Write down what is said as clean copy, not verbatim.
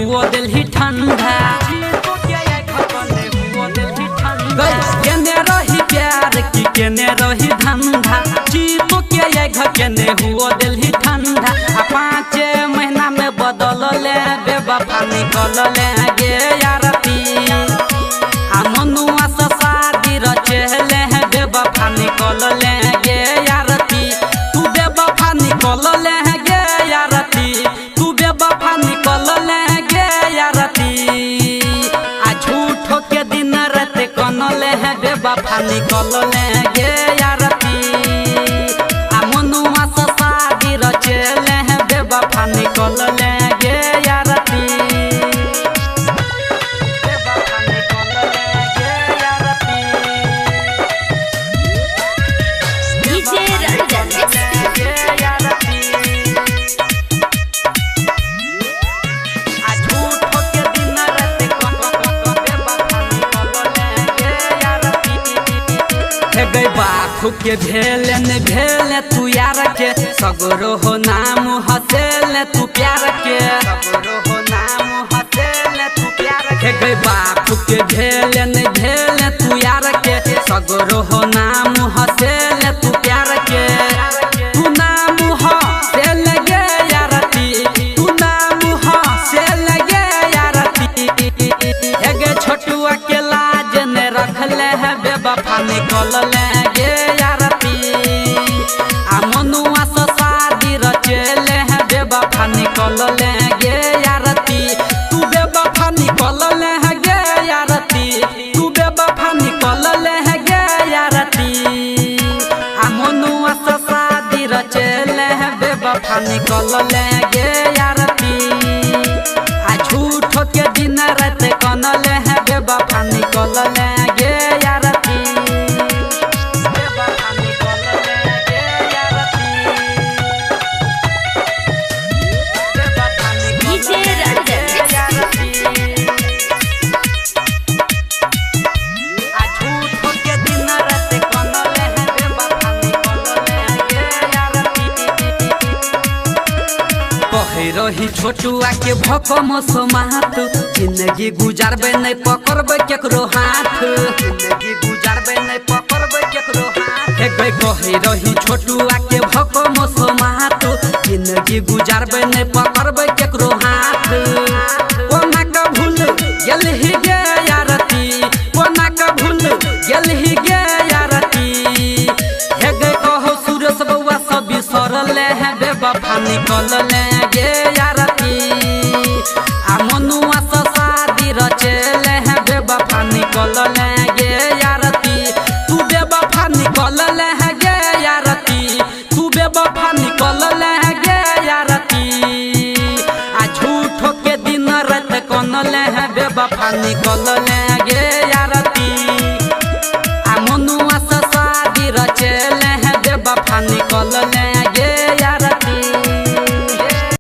हुआ दिल ही ठंडा केने रही प्यार की केने रही धंधा चीतो के घर केने हुआ दिल ही ठंडा 5 महीना में बदल ले बेवफा निकल ले गे यारती आ मनुआ से शादी रचले बेवफा निकल ले गे यारती तू बेवफा निकल ले गे यारती तू बेवफा निकल ले गे यारती आ झूठो के दिन रात कनले है बेवफा निकल ले गे यारती आ मनुआ से शादी रचले है बेवफा निकल ले गे यारती बेवफा निकल ले गे यारती डीजे रंजन गे यारती आ झूठो के दिन रात बेवफा निकल ले गे यारती हे गई बाखु के भेले न भेले तू यार के सगरो हो नाम हसेले तू प्यार के सगरो हो नाम हसेले तू प्यार के हे गई बाखु के भेले न भेले तू यार के सगरो हो नाम हसेले तू प्यार के तू नाम हसेले गे यारती तू नाम हसेले गे यारती हे गे छोटुआ के लाज ने रखले है बेवफा निकल ले गे यारती आ मनुआ से शादी रचले है बेवफा निकल ले गे यारती तू बेवफा निकल ले गे यारती तू बेवफा निकल ले गे यारती आ मनुआ से शादी रचले है बेवफा निकल ले गे यारती आ झूठो के दिन रात कनले है बेवफा निकल ले गे यारती बेवफा निकल ले गे यारती बेवफा निकल डीजे रंजन यारती आ झूठो के दिन रात कनले है बेवफा निकल ले गे यारती कहे रही छोटुआ के भकम समात जिंदगी गुजारबे नहीं पकड़बे केकरो हाथ जिंदगी गुजारबे नहीं पकड़बे केकरो हाथ हे गई कहे रही छोटुआ के भकम समात जिंदगी गुजारबे नहीं पकड़बे केकरो हाथ कोना का भूल गेल ही गे यारती कोना का भूल गेल ही गे यारती हे गई कहो सुरेश बउआ सब बिसरले है बेवफा निकल ले गे यारती आ मनुआ से शादी रचले है बेवफा निकल ले गे यारती तू बेवफा निकल ले गे यारती तू बेवफा निकल ले गे यारती आ झूठो के दिन रात कनले है बेवफा निकल ले